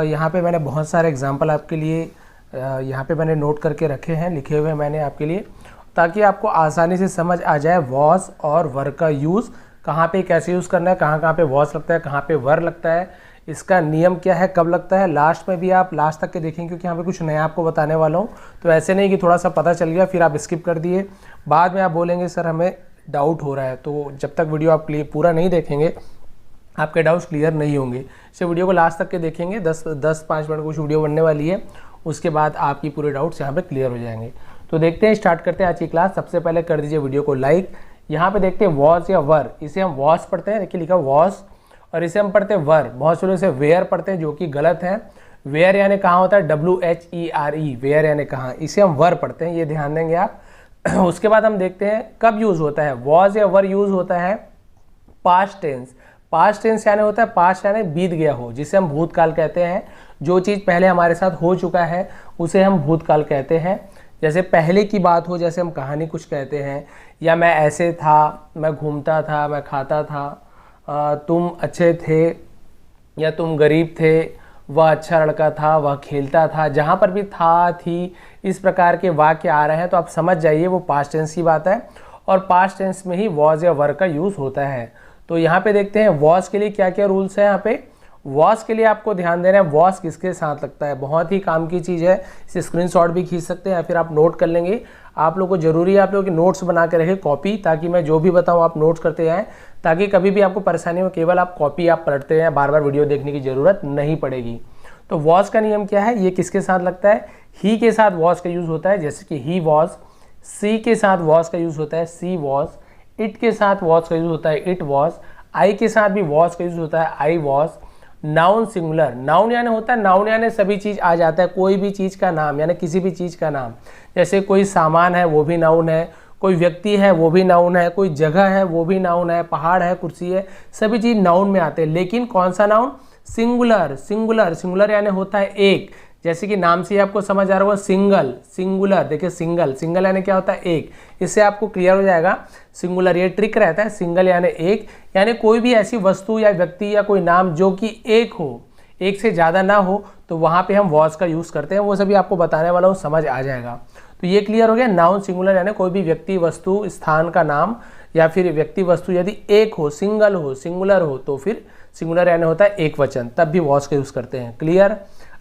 यहाँ पे मैंने बहुत सारे एग्जाम्पल आपके लिए यहाँ पे मैंने नोट करके रखे हैं, लिखे हुए मैंने आपके लिए, ताकि आपको आसानी से समझ आ जाए वॉज और वर का यूज़ कहाँ पे कैसे यूज़ करना है, कहाँ कहाँ पे वॉज लगता है, कहाँ पे वर लगता है, इसका नियम क्या है, कब लगता है। लास्ट में भी आप लास्ट तक के देखेंगे क्योंकि यहाँ पे कुछ नया आपको बताने वाला हूँ। तो ऐसे नहीं कि थोड़ा सा पता चल गया फिर आप स्किप कर दिए, बाद में आप बोलेंगे सर हमें डाउट हो रहा है। तो जब तक वीडियो आप पूरा नहीं देखेंगे आपके डाउट्स क्लियर नहीं होंगे। इसे वीडियो को लास्ट तक के देखेंगे, 10-5 मिनट कुछ वीडियो बनने वाली है, उसके बाद आपकी पूरे डाउट्स यहाँ पे क्लियर हो जाएंगे। तो देखते हैं, स्टार्ट करते हैं आज की क्लास। सबसे पहले कर दीजिए वीडियो को लाइक। यहाँ पे देखते हैं वॉज या वर, इसे हम वॉज पढ़ते हैं, देखिए लिखा वॉज, और इसे हम पढ़ते हैं वर। बहुत से लोग इसे वेयर पढ़ते हैं जो कि गलत है। वेयर यानी कहाँ होता है, WHERE, वेयर यानी कहाँ, इसे हम वर पढ़ते हैं, ये ध्यान देंगे आप। उसके बाद हम देखते हैं कब यूज़ होता है। वॉज या वर यूज़ होता है पास्ट टेंस। पास्ट टेंस यानी होता है पास्ट यानी बीत गया हो, जिसे हम भूतकाल कहते हैं। जो चीज़ पहले हमारे साथ हो चुका है उसे हम भूतकाल कहते हैं। जैसे पहले की बात हो, जैसे हम कहानी कुछ कहते हैं, या मैं ऐसे था, मैं घूमता था, मैं खाता था, तुम अच्छे थे या तुम गरीब थे, वह अच्छा लड़का था, वह खेलता था। जहाँ पर भी था, थी, इस प्रकार के वाक्य आ रहे हैं तो आप समझ जाइए वो पास्ट टेंस की बात है, और पास्ट टेंस में ही वॉज या वर का यूज़ होता है। तो यहाँ पे देखते हैं वॉज के लिए क्या क्या रूल्स है। यहाँ पे वॉज के लिए आपको ध्यान देना है वॉज किसके साथ लगता है, बहुत ही काम की चीज़ है। इसे स्क्रीनशॉट भी खींच सकते हैं या फिर आप नोट कर लेंगे। आप लोग को जरूरी है आप लोग की नोट्स बना के रखें कॉपी, ताकि मैं जो भी बताऊँ आप नोट्स करते जाएँ, ताकि कभी भी आपको परेशानी हो, केवल आप कॉपी आप पढ़ते हैं, बार बार वीडियो देखने की ज़रूरत नहीं पड़ेगी। तो वॉज का नियम क्या है, ये किसके साथ लगता है, ही के साथ वॉज का यूज़ होता है, जैसे कि ही वॉज। सी के साथ वॉज का यूज़ होता है, सी वॉज। इट के साथ वॉज का यूज़ होता है, इट वॉज। आई के साथ भी वॉज का यूज़ होता है, I was. Noun singular, noun यानी होता है, नाउन यानी सभी चीज़ आ जाता है, कोई भी चीज़ का नाम यानी किसी भी चीज़ का नाम। जैसे कोई सामान है वो भी नाउन है, कोई व्यक्ति है वो भी नाउन है, कोई जगह है वो भी नाउन है, पहाड़ है, कुर्सी है, सभी चीज़ नाउन में आते हैं। लेकिन कौन सा नाउन, सिंगुलर। सिंगुलर, सिंगुलर यानी होता है एक, जैसे कि नाम से ही आपको समझ आ रहा होगा सिंगल, सिंगुलर। देखिए सिंगल, सिंगल यानी क्या होता है, एक। इससे आपको क्लियर हो जाएगा सिंगुलर, ये ट्रिक रहता है। सिंगल यानी एक, यानी कोई भी ऐसी वस्तु या व्यक्ति या कोई नाम जो कि एक हो, एक से ज़्यादा ना हो, तो वहाँ पे हम वॉज का यूज़ करते हैं। वो सभी आपको बताने वाला हूँ, समझ आ जाएगा। तो ये क्लियर हो गया। नाउन सिंगुलर यानी कोई भी व्यक्ति, वस्तु, स्थान का नाम, या फिर व्यक्ति वस्तु यदि एक हो, सिंगल हो, सिंगुलर हो, तो फिर सिंगुलर यानी होता है एक वचन, तब भी वॉज का यूज़ करते हैं। क्लियर।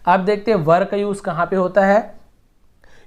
अब देखते हैं वर का यूज़ कहाँ पे होता है।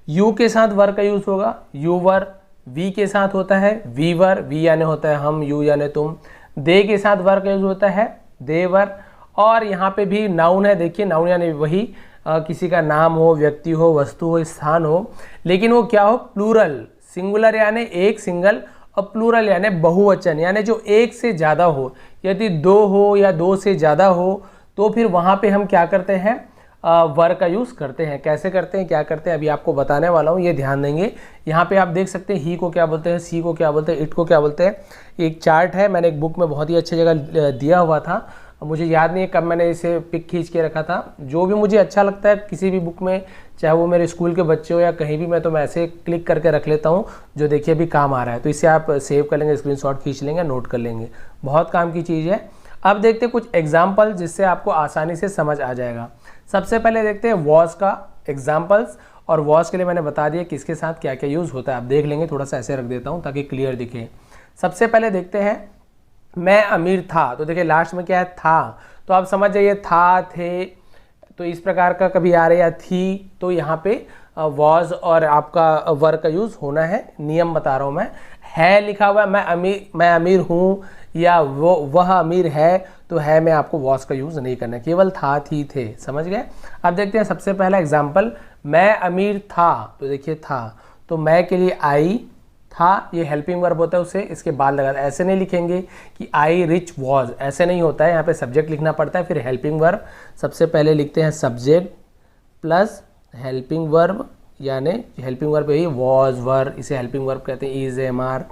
यू के साथ वर का यूज़ होगा, यू वर। वी के साथ होता है वी वर, वी यानी होता है हम, यू यानी तुम। दे के साथ वर का यूज़ होता है दे वर। और यहाँ पे भी नाउन है, देखिए नाउन यानी वही किसी का नाम हो, व्यक्ति हो, वस्तु हो, स्थान हो, लेकिन वो क्या हो, प्लूरल। सिंगुलर यानी एक, सिंगल, और प्लूरल यानी बहुवचन, यानी जो एक से ज़्यादा हो। यदि दो हो या दो से ज़्यादा हो तो फिर वहाँ पे हम क्या करते हैं, वर का यूज़ करते हैं। कैसे करते हैं, क्या करते हैं, अभी आपको बताने वाला हूँ, ये ध्यान देंगे। यहाँ पे आप देख सकते हैं ही को क्या बोलते हैं, सी को क्या बोलते हैं, इट को क्या बोलते हैं। एक चार्ट है, मैंने एक बुक में बहुत ही अच्छी जगह दिया हुआ था, मुझे याद नहीं है कब मैंने इसे पिक खींच के रखा था। जो भी मुझे अच्छा लगता है किसी भी बुक में, चाहे वो मेरे स्कूल के बच्चे हो या कहीं भी, मैं तो मैं ऐसे क्लिक करके रख लेता हूँ जो देखिए अभी काम आ रहा है। तो इसे आप सेव कर लेंगे, स्क्रीनशॉट खींच लेंगे, नोट कर लेंगे, बहुत काम की चीज़ है। अब देखते हैं कुछ एग्जाम्पल जिससे आपको आसानी से समझ आ जाएगा। सबसे पहले देखते हैं वॉज का एग्जाम्पल्स, और वॉज के लिए मैंने बता दिया किसके साथ क्या क्या यूज़ होता है। आप देख लेंगे, थोड़ा सा ऐसे रख देता हूँ ताकि क्लियर दिखे। सबसे पहले देखते हैं मैं अमीर था, तो देखिए लास्ट में क्या है, था, तो आप समझ जाइए था, थे, तो इस प्रकार का कभी आ रहा है, या थी, तो यहाँ पे वॉज और आपका वर का यूज़ होना है। नियम बता रहा हूँ मैं। है लिखा हुआ है, मैं अमीर हूँ, या वह अमीर है, तो है में आपको वॉज का यूज़ नहीं करना है, केवल था, थी, थे। समझ गए। अब देखते हैं सबसे पहला एग्जाम्पल, मैं अमीर था, तो देखिए था, तो मैं के लिए आई, था ये हेल्पिंग वर्ब होता है, उसे इसके बाद लगा, ऐसे नहीं लिखेंगे कि आई रिच वॉज, ऐसे नहीं होता है। यहाँ पे सब्जेक्ट लिखना पड़ता है, फिर हेल्पिंग वर्ब। सबसे पहले लिखते हैं सब्जेक्ट प्लस हेल्पिंग वर्ब, यानी हेल्पिंग वर्ब यही वॉज, वर, इसे हेल्पिंग वर्ब कहते हैं, इज, एम, आर।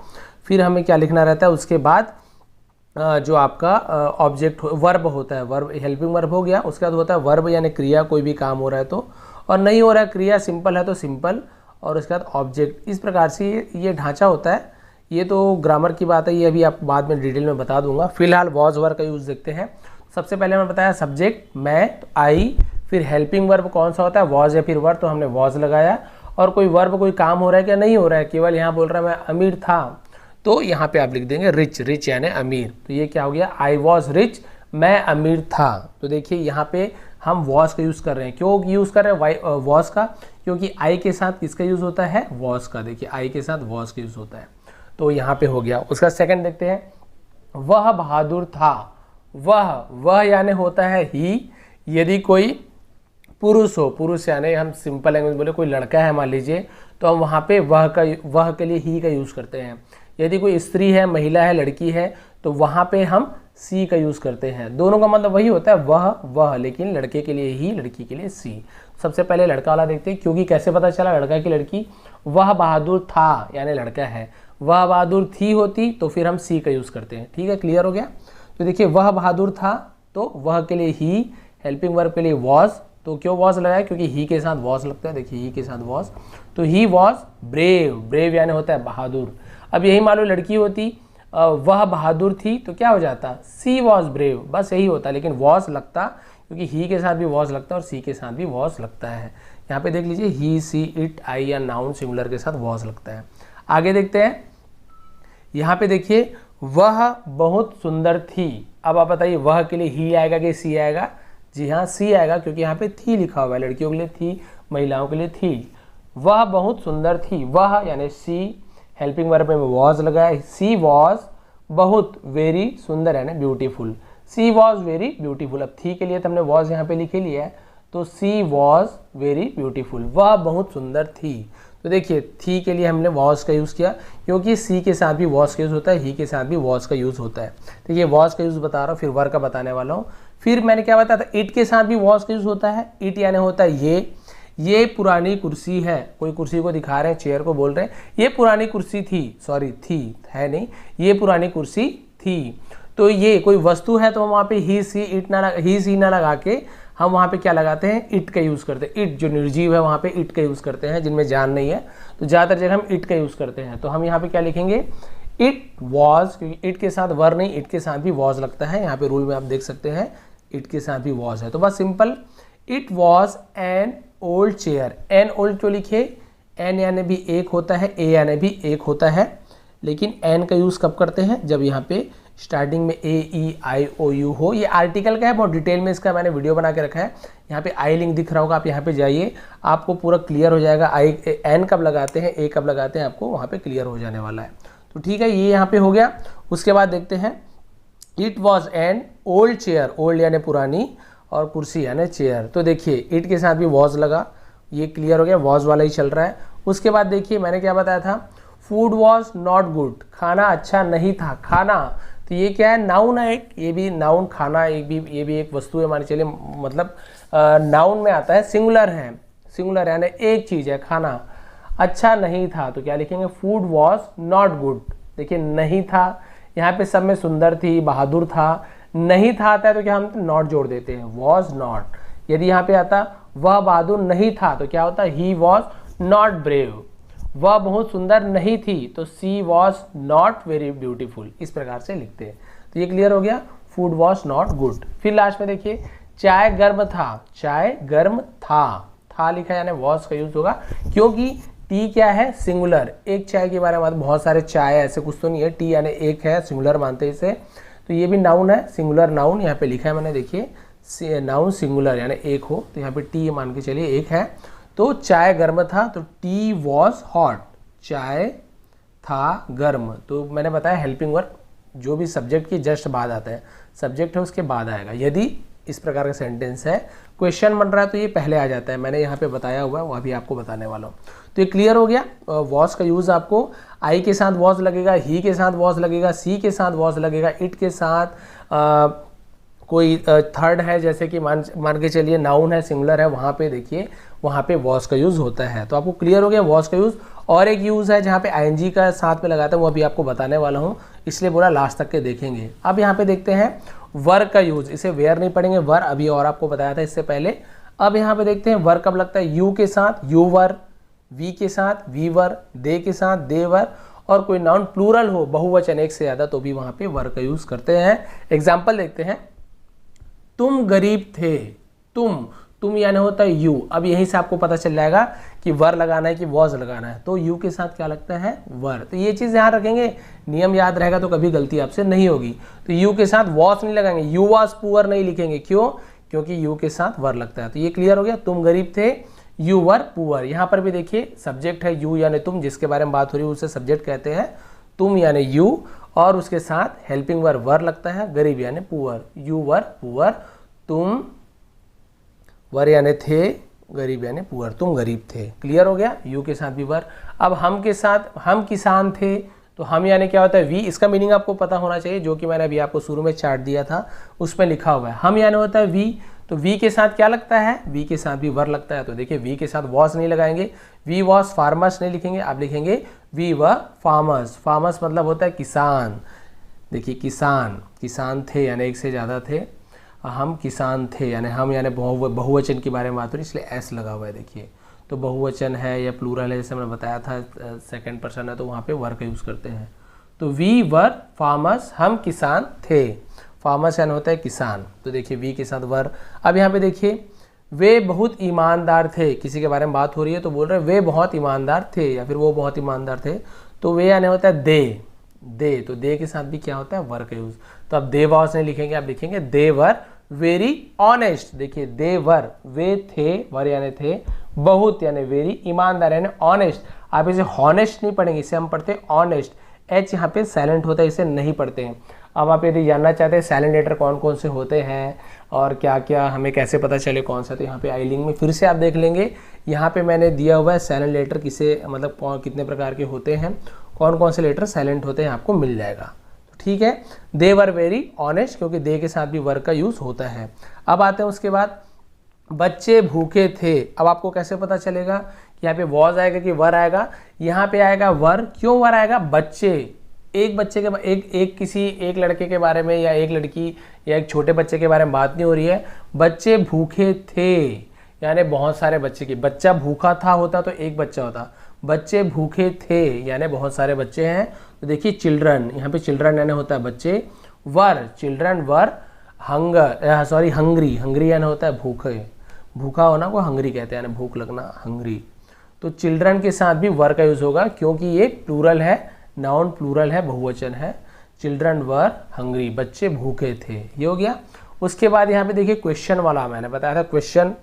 फिर हमें क्या लिखना रहता है, उसके बाद जो आपका ऑब्जेक्ट वर्ब होता है, वर्ब, हेल्पिंग वर्ब हो गया, उसके बाद होता है वर्ब यानी क्रिया, कोई भी काम हो रहा है तो, और नहीं हो रहा है क्रिया, सिंपल है तो सिंपल, और उसके बाद ऑब्जेक्ट। इस प्रकार से ये ढांचा होता है। ये तो ग्रामर की बात है, ये अभी आपको बाद में डिटेल में बता दूंगा। फिलहाल वॉज वर का यूज़ देखते हैं। सबसे पहले मैंने बताया सब्जेक्ट मैं, तो आई, फिर हेल्पिंग वर्ब कौन सा होता है, वॉज या फिर वर, तो हमने वॉज लगाया। और कोई वर्ब, कोई काम हो रहा है क्या, नहीं हो रहा है, केवल यहाँ बोल रहा है मैं अमीर था, तो यहाँ पे आप लिख देंगे रिच, रिच यानी अमीर। तो ये क्या हो गया, आई वॉज रिच, मैं अमीर था। तो देखिए यहाँ पे हम वॉज का यूज़ कर रहे हैं। क्यों यूज़ कर रहे हैं वॉज का, क्योंकि आई के साथ किसका यूज़ होता है, वॉज का। देखिए आई के साथ वॉज का यूज़ होता है, तो यहाँ पे हो गया। उसका सेकंड देखते हैं, वह बहादुर था। वह यानी होता है ही। यदि कोई पुरुष हो, पुरुष यानी हम सिंपल लैंग्वेज बोले कोई लड़का है मान लीजिए, तो हम वहाँ पे वह के लिए ही का यूज़ करते हैं। यदि कोई स्त्री है, महिला है, लड़की है, तो वहाँ पे हम सी का यूज़ करते हैं। दोनों का मतलब वही होता है, वह, लेकिन लड़के के लिए ही, लड़की के लिए सी। सबसे पहले लड़का वाला देखते हैं, क्योंकि कैसे पता चला लड़का की लड़की, वह बहादुर था यानी लड़का है, वह बहादुर थी होती तो फिर हम सी का यूज़ करते हैं। ठीक है, क्लियर हो गया। तो देखिए वह बहादुर था, तो वह के लिए ही, हेल्पिंग वर्ब के लिए वॉज, तो क्यों वॉज लगाया, क्योंकि ही के साथ वॉज लगता है। देखिए ही के साथ वॉज, तो ही वॉज ब्रेव, ब्रेव यानी होता है बहादुर। अब यही मान लो लड़की होती, वह बहादुर थी, तो क्या हो जाता, सी वॉज ब्रेव, बस यही होता, लेकिन वॉज लगता, क्योंकि ही के साथ भी वॉज लगता है और सी के साथ भी वॉज लगता है। यहाँ पे देख लीजिए ही, सी, इट, आई या नाउन सिंगुलर के साथ वॉज लगता है। आगे देखते हैं, यहाँ पे देखिए वह बहुत सुंदर थी। अब आप बताइए वह के लिए ही आएगा कि सी आएगा, जी हाँ सी आएगा, क्योंकि यहाँ पे थी लिखा हुआ है, लड़कियों के लिए थी, महिलाओं के लिए थी। वह बहुत सुंदर थी, वह यानी सी, हेल्पिंग वर्ब में वॉज लगाया, सी वॉज बहुत, वेरी सुंदर यानी beautiful, she was very beautiful. अब थी के लिए तो हमने वॉज यहाँ पे लिखे लिया है, तो सी वॉज वेरी ब्यूटीफुल, वह बहुत सुंदर थी। तो देखिए थी के लिए हमने वॉज का यूज़ किया, क्योंकि सी के साथ भी वॉज का यूज़ होता है, ही के साथ भी वॉज का यूज़ होता है। देखिए वॉज का यूज़ बता रहा हूँ, फिर वर्ब का बताने वाला हूँ। फिर मैंने क्या बताया था, इट के साथ भी वॉज का यूज़ होता है। इट यानी होता है ये पुरानी कुर्सी है, कोई कुर्सी को दिखा रहे हैं, चेयर को बोल रहे हैं ये पुरानी कुर्सी थी, सॉरी थी है नहीं, ये पुरानी कुर्सी थी। तो ये कोई वस्तु है, तो वहाँ पे ही सी इट ना, ही सी ना लगा के हम वहाँ पे क्या लगाते हैं, इट का यूज़ करते हैं। इट जो निर्जीव है वहाँ पे इट का यूज़ करते हैं, जिनमें जान नहीं है, तो ज़्यादातर जगह हम इट का यूज़ करते हैं। तो हम यहाँ पे क्या लिखेंगे, इट वॉज, क्योंकि इट के साथ वर नहीं, इट के साथ भी वॉज लगता है। यहाँ पे रूल में आप देख सकते हैं इट के साथ भी वॉज है, तो बस simple, it was an old chair. An old क्यों लिखे, एन यानी भी एक होता है, ए यानी भी एक होता है, लेकिन एन का यूज़ कब करते हैं, जब यहाँ पे स्टार्टिंग में ए, ई, आई, ओ, यू हो। ये आर्टिकल का है, बहुत डिटेल में इसका मैंने वीडियो बना के रखा है। यहाँ पे आई लिंक दिख रहा होगा, आप यहाँ पे जाइए, आपको पूरा क्लियर हो जाएगा। आई एन कब लगाते हैं, ए कब लगाते हैं, आपको वहाँ पे क्लियर हो जाने वाला है। तो ठीक है, ये यहाँ पे हो गया। उसके बाद देखते हैं, it was an old chair, old यानी पुरानी, और कुर्सी यानी चेयर। तो देखिए इट के साथ भी वॉज लगा, ये क्लियर हो गया, वॉज वाला ही चल रहा है। उसके बाद देखिए मैंने क्या बताया था, फूड वॉज नॉट गुड, खाना अच्छा नहीं था। खाना, तो ये क्या है, नाउन है एक, ये भी नाउन, खाना एक भी, ये भी एक वस्तु है मान चलिए, मतलब नाउन में आता है, सिंगुलर है, सिंगुलर यानी एक चीज़ है, खाना अच्छा नहीं था, तो क्या लिखेंगे, फूड वॉज नॉट गुड। देखिए नहीं था, यहाँ पे सब में सुंदर थी, बहादुर था, नहीं था आता है तो क्या हम नॉट जोड़ देते हैं, वॉज नॉट। यदि यहाँ पे आता वह बहादुर नहीं था, तो क्या होता, ही वॉज नॉट ब्रेव। वह बहुत सुंदर नहीं थी, तो सी वॉज नॉट वेरी ब्यूटीफुल। इस प्रकार से लिखते हैं। तो ये क्लियर हो गया, फूड वॉज नॉट गुड। फिर लास्ट में देखिए, चाय गर्म था, चाय गर्म था लिखा यानी वॉज का यूज होगा, क्योंकि टी क्या है, सिंगुलर, एक चाय के बारे में बहुत सारे चाय ऐसे कुछ तो नहीं है, टी यानी एक है, सिंगुलर मानते हैं इसे। तो ये भी नाउन है, सिंगुलर नाउन, यहाँ पे लिखा है मैंने, देखिए नाउन सिंगुलर यानी एक हो, तो यहाँ पे टी मान के चलिए एक है। तो चाय गर्म था, तो टी वॉज हॉट, चाय था गर्म। तो मैंने बताया हेल्पिंग वर्ब जो भी सब्जेक्ट के जस्ट बाद आता है, सब्जेक्ट है उसके बाद आएगा। यदि इस प्रकार का सेंटेंस है, क्वेश्चन बन रहा है, तो ये पहले आ जाता है, मैंने यहाँ पे बताया हुआ है, वो अभी आपको बताने वाला हूँ। तो ये क्लियर हो गया। वॉज का यूज़ आपको आई के साथ वॉज लगेगा, ही के साथ वॉज लगेगा, सी के साथ वॉज लगेगा, इट के साथ कोई थर्ड है, जैसे कि मान के चलिए नाउन है, सिंगुलर है, वहाँ पे देखिए वहाँ पे वॉज का यूज़ होता है। तो आपको क्लियर हो गया वॉज का यूज़। और एक यूज़ है जहाँ पे आईएनजी का साथ में लगाता है, वो अभी आपको बताने वाला हूँ, इसलिए बोला लास्ट तक के देखेंगे। अब यहाँ पे देखते हैं वर का यूज़, इसे वेयर नहीं पढ़ेंगे, वर अभी और आपको बताया था इससे पहले। अब यहाँ पे देखते हैं वर कब लगता है, यू के साथ यू वर, वी के साथ वी वर, दे के साथ दे वर, और कोई नाउन प्लूरल हो, बहुवचन एक से ज़्यादा, तो भी वहाँ पे वर का यूज़ करते हैं। एग्जाम्पल देखते हैं, तुम गरीब थे, तुम यानी होता है यू। अब यहीं से आपको पता चल जाएगा कि वर लगाना है कि वॉज लगाना है, तो यू के साथ क्या लगता है वर। तो ये चीज़ ध्यान रखेंगे, नियम याद रहेगा तो कभी गलती आपसे नहीं होगी। तो यू के साथ वॉज नहीं लगाएंगे, यू वॉज पुअर नहीं लिखेंगे, क्यों, क्योंकि यू के साथ वर लगता है। तो ये क्लियर हो गया, तुम गरीब थे, यू वर पुअर। यहाँ पर भी देखिए सब्जेक्ट है यू यानी तुम, जिसके बारे में बात हो रही है उसे सब्जेक्ट कहते हैं, तुम यानी यू, और उसके साथ हेल्पिंग वर्ब वर लगता है, गरीब यानी पुअर, यू वर पुअर, तुम वर यानी थे, गरीब यानी पुअर, तुम गरीब थे। क्लियर हो गया, यू के साथ भी वर। अब हम के साथ, हम किसान थे, तो हम यानी क्या होता है वी। इसका मीनिंग आपको पता होना चाहिए, जो कि मैंने अभी आपको शुरू में चार्ट दिया था उसमें लिखा हुआ है। हम यानी होता है वी, तो वी के साथ क्या लगता है, वी के साथ भी वर लगता है। तो देखिए वी के साथ वॉज नहीं लगाएंगे, वी वॉज फार्मर्स नहीं लिखेंगे, आप लिखेंगे वी वर फार्मर्स। फार्मर्स मतलब होता है किसान। देखिए किसान, किसान थे यानी एक से ज़्यादा थे, हम किसान थे यानी हम यानी बहुवचन के बारे में बात हो रही, इसलिए एस लगा हुआ है। देखिए तो बहुवचन है या प्लूरल है, जैसे मैंने बताया था सेकंड पर्सन है तो वहाँ पे वर का यूज़ करते हैं। तो वी वर फार्मर्स, हम किसान थे, फार्मर्स यानी होता है किसान। तो देखिए वी के साथ वर। अब यहाँ पे देखिए वे बहुत ईमानदार थे, किसी के बारे में बात हो रही है तो बोल रहे हैं वे बहुत ईमानदार थे या फिर वो बहुत ईमानदार थे, तो वे यानी होता है दे, दे, तो दे के साथ भी क्या होता है वर का यूज। तो अब दे वॉज नहीं लिखेंगे, आप लिखेंगे दे वर वेरी ऑनेस्ट। देखिए दे वर, वे थे, वर यानी थे, बहुत यानी वेरी, ईमानदार यानी ऑनेस्ट। आप इसे हॉनेस्ट नहीं पढ़ेंगे, इसे हम पढ़ते हैं ऑनेस्ट, एच यहाँ पे साइलेंट होता है, इसे नहीं पढ़ते हैं। अब आप यदि जानना चाहते हैं साइलेंट लेटर कौन कौन से होते हैं और क्या क्या हमें कैसे पता चले कौन सा, तो यहाँ पे आई लिंक में फिर से आप देख लेंगे, यहाँ पे मैंने दिया हुआ है साइलेंट लेटर किसे मतलब कितने प्रकार के होते हैं, कौन कौन से लेटर साइलेंट होते हैं, आपको मिल जाएगा। ठीक है, दे वर वेरी ऑनेस्ट, क्योंकि दे के साथ भी वर का यूज होता है। अब आते हैं उसके बाद बच्चे भूखे थे। अब आपको कैसे पता चलेगा कि यहाँ पे वॉज आएगा कि वर आएगा, यहाँ पे आएगा वर। क्यों वर आएगा, बच्चे, एक बच्चे के एक किसी एक लड़के के बारे में या एक लड़की या एक छोटे बच्चे के बारे में बात नहीं हो रही है। बच्चे भूखे थे यानी बहुत सारे बच्चे की, बच्चा भूखा था होता तो एक बच्चा होता, बच्चे भूखे थे यानी बहुत सारे बच्चे हैं। तो देखिए चिल्ड्रन, यहाँ पे चिल्ड्रन यानी होता है बच्चे, were, children were, hunger sorry hungry, hungry यानी होता है भूखे, भूखा होना को हंग्री कहते हैं यानी भूख लगना, हंग्री। तो चिल्ड्रन के साथ भी वर का यूज होगा क्योंकि ये प्लूरल है, नाउन प्लूरल है, बहुवचन है। चिल्ड्रन वर हंग्री, बच्चे भूखे थे, ये हो गया। उसके बाद यहाँ पे देखिए क्वेश्चन वाला मैंने बताया था क्वेश्चन,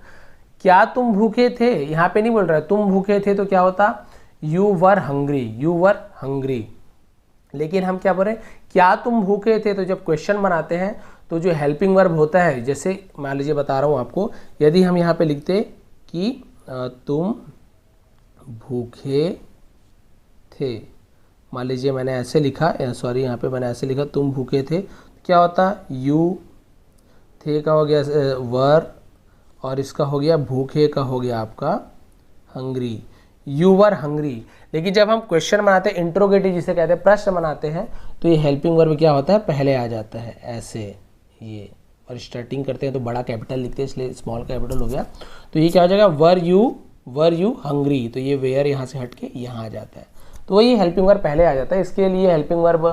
क्या तुम भूखे थे, यहाँ पे नहीं बोल रहा है तुम भूखे थे तो क्या होता, you were hungry, you were hungry. लेकिन हम क्या बोल रहे हैं, क्या तुम भूखे थे, तो जब क्वेश्चन बनाते हैं तो जो हेल्पिंग वर्ब होता है, जैसे मान लीजिए बता रहा हूँ आपको, यदि हम यहाँ पे लिखते कि तुम भूखे थे, मान लीजिए मैंने ऐसे लिखा, सॉरी यहाँ पे मैंने ऐसे लिखा तुम भूखे थे, क्या होता, यू थे का हो गया वर, और इसका हो गया भूखे का हो गया आपका हंग्री, यू वर हंग्री। लेकिन जब हम क्वेश्चन बनाते हैं, इंट्रोगेटिव जिसे कहते हैं, प्रश्न बनाते हैं, तो ये हेल्पिंग वर्ब क्या होता है, पहले आ जाता है ऐसे ये, और स्टार्टिंग करते हैं तो बड़ा कैपिटल लिखते हैं इसलिए स्मॉल कैपिटल हो गया। तो ये क्या हो जाएगा, वर यू हंग्री, तो ये वेयर यहाँ से हट के यहाँ आ जाता है, तो वही हेल्पिंग वर्ब पहले आ जाता है। इसके लिए हेल्पिंग वर्ब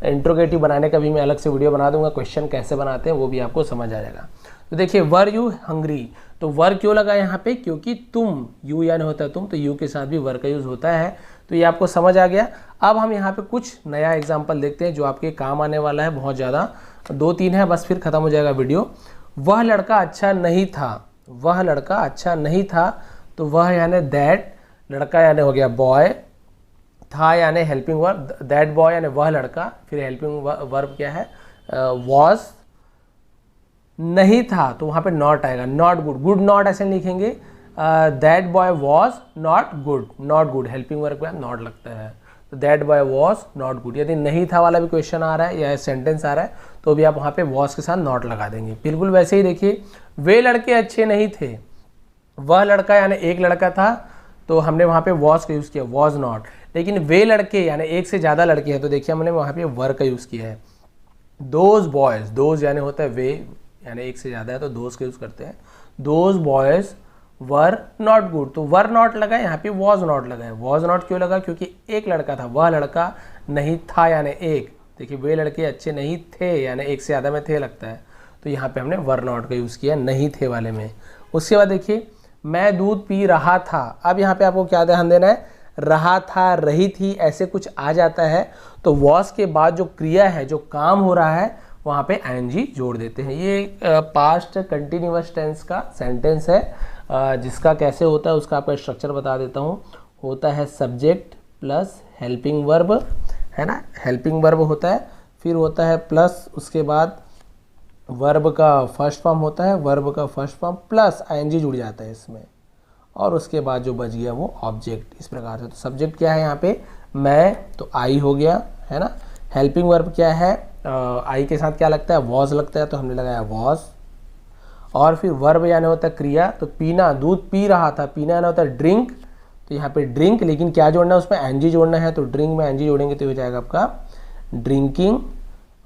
इंट्रोगेटिव बनाने का भी मैं अलग से वीडियो बना दूंगा, क्वेश्चन कैसे बनाते हैं वो भी आपको समझ आ जाएगा। तो देखिए वर यू हंग्री, तो वर क्यों लगा यहाँ पे, क्योंकि तुम, यू यानी होता है तुम, तो यू के साथ भी वर का यूज होता है, तो ये आपको समझ आ गया। अब हम यहाँ पे कुछ नया एग्जाम्पल देखते हैं जो आपके काम आने वाला है, बहुत ज़्यादा, 2-3 है बस, फिर खत्म हो जाएगा वीडियो। वह लड़का अच्छा नहीं था, वह लड़का अच्छा नहीं था, तो वह यानी दैट, लड़का यानी हो गया बॉय, था यानी हेल्पिंग वर्ब, दैट बॉय यानी वह लड़का, फिर हेल्पिंग वर्ब क्या है, वॉज, नहीं था तो वहाँ पे नॉट आएगा, नॉट गुड, गुड नॉट ऐसे लिखेंगे, that boy was not good, not good helping verb का नॉट लगता है, तो that boy was not good. यदि नहीं था वाला भी क्वेश्चन आ रहा है या सेंटेंस आ रहा है तो भी आप वहाँ पे वॉज के साथ नॉट लगा देंगे। बिल्कुल वैसे ही देखिए, वे लड़के अच्छे नहीं थे, वह लड़का यानी एक लड़का था, तो हमने वहाँ पे वॉज का यूज़ किया, वॉज नॉट। लेकिन वे लड़के यानी एक से ज़्यादा लड़के हैं, तो देखिए हमने वहाँ पे वर का यूज़ किया है। दोज बॉयज़, दोज यानी होता है वे, यानी एक से ज़्यादा है तो दोज का यूज़ करते हैं। Those boys were not good, तो वर नॉट लगा है, यहाँ पे वॉज नॉट लगा है। वॉज नॉट क्यों लगा, क्योंकि एक लड़का था, वह लड़का नहीं था यानी एक। देखिए वे लड़के अच्छे नहीं थे यानी एक से ज़्यादा में थे लगता है, तो यहाँ पे हमने वर नॉट का यूज़ किया नहीं थे वाले में। उसके बाद देखिए मैं दूध पी रहा था, अब यहाँ पे आपको क्या ध्यान देना है, रहा था, रही थी, ऐसे कुछ आ जाता है तो वॉस के बाद जो क्रिया है, जो काम हो रहा है, वहाँ पे आईएनजी जोड़ देते हैं। ये पास्ट कंटिन्यूअस टेंस का सेंटेंस है, जिसका कैसे होता है उसका आपका स्ट्रक्चर बता देता हूँ। होता है सब्जेक्ट प्लस हेल्पिंग वर्ब, है ना, हेल्पिंग वर्ब होता है, फिर होता है प्लस उसके बाद वर्ब का फर्स्ट फॉर्म होता है, वर्ब का फर्स्ट फॉर्म प्लस आईएनजी जुड़ जाता है इसमें, और उसके बाद जो बच गया वो ऑब्जेक्ट। इस प्रकार से तो सब्जेक्ट क्या है यहाँ पे, मैं, तो आई हो गया, है ना। हेल्पिंग वर्ब क्या है, आई के साथ क्या लगता है, वॉज लगता है, तो हमने लगाया वॉज। और फिर वर्ब यानी होता है क्रिया, तो पीना, दूध पी रहा था, पीना यानी होता है ड्रिंक, तो यहाँ पे ड्रिंक, लेकिन क्या जोड़ना है उसमें, एनजी जोड़ना है, तो ड्रिंक में एनजी जोड़ेंगे तो हो जाएगा आपका ड्रिंकिंग।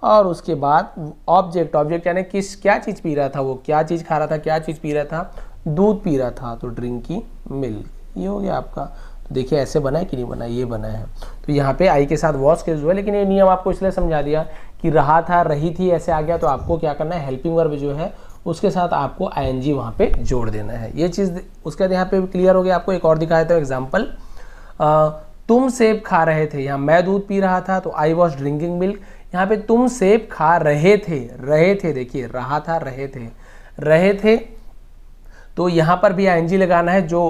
और उसके बाद ऑब्जेक्ट, ऑब्जेक्ट यानी किस, क्या चीज़ पी रहा था वो, क्या चीज़ खा रहा था, क्या चीज़ पी रहा था, दूध पी रहा था, तो ड्रिंकिंग मिल्क। ये हो गया आपका। तो देखिए ऐसे बना है कि नहीं बना, ये बना है। तो यहाँ पे आई के साथ वॉज के हुआ, लेकिन ये नियम आपको इसलिए समझा दिया कि रहा था, रही थी, ऐसे आ गया तो आपको क्या करना है, हेल्पिंग वर्ब जो है उसके साथ आपको आईएनजी वहाँ पे जोड़ देना है। ये चीज़ उसके बाद यहाँ पे क्लियर हो गया। आपको एक और दिखाया था एग्जाम्पल, तुम सेब खा रहे थे, यहाँ मैं दूध पी रहा था तो आई वॉज ड्रिंकिंग मिल्क, यहाँ पे तुम सेब खा रहे थे, रहे थे, देखिए रहा था, रहे थे, रहे थे, तो यहाँ पर भी आईएनजी लगाना है, जो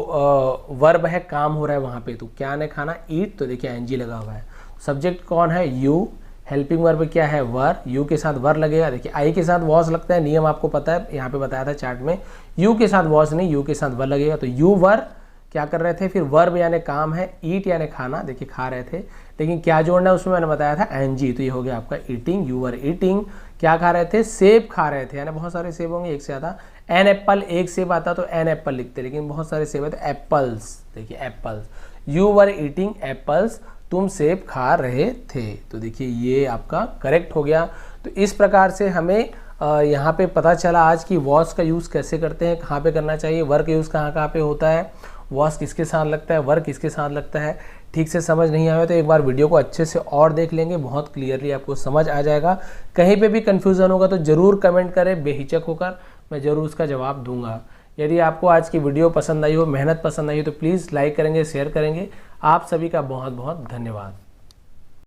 वर्ब है, काम हो रहा है वहाँ पे, तो क्या ने खाना, ईट, तो देखिए आईएनजी लगा हुआ है। सब्जेक्ट कौन है, यू, हेल्पिंग वर्ब क्या है, वर, यू के साथ वर लगेगा। देखिए आई के साथ वॉज लगता है, नियम आपको पता है, यहाँ पे बताया था चार्ट में, यू के साथ वॉज नहीं, यू के साथ वर लगेगा, तो यू वर क्या कर रहे थे, फिर वर्ब यानी काम है, ईट यानी खाना, देखिए खा रहे थे, लेकिन क्या जोड़ना है उसमें मैंने बताया था एनजी, तो ये हो गया आपका ईटिंग, यू वर ईटिंग। क्या खा रहे थे, सेब खा रहे थे, यानी बहुत सारे सेब होंगे, एक से ज़्यादा, एन एप्पल, एक सेब आता तो एन एप्पल लिखते, लेकिन बहुत सारे सेब है तो एप्पल्स, देखिए apples, you were eating apples, तुम सेब खा रहे थे, तो देखिए ये आपका करेक्ट हो गया। तो इस प्रकार से हमें यहाँ पे पता चला आज कि वॉज का यूज़ कैसे करते हैं, कहाँ पे करना चाहिए, वर्क यूज़ कहाँ कहाँ पे होता है, वॉज किसके साथ लगता है, वर्क किसके साथ लगता है। ठीक से समझ नहीं आया तो एक बार वीडियो को अच्छे से और देख लेंगे, बहुत क्लियरली आपको समझ आ जाएगा। कहीं पे भी कन्फ्यूज़न होगा तो ज़रूर कमेंट करें बेहिचक होकर, मैं ज़रूर उसका जवाब दूंगा। यदि आपको आज की वीडियो पसंद आई हो, मेहनत पसंद आई हो, तो प्लीज़ लाइक करेंगे, शेयर करेंगे। आप सभी का बहुत बहुत धन्यवाद।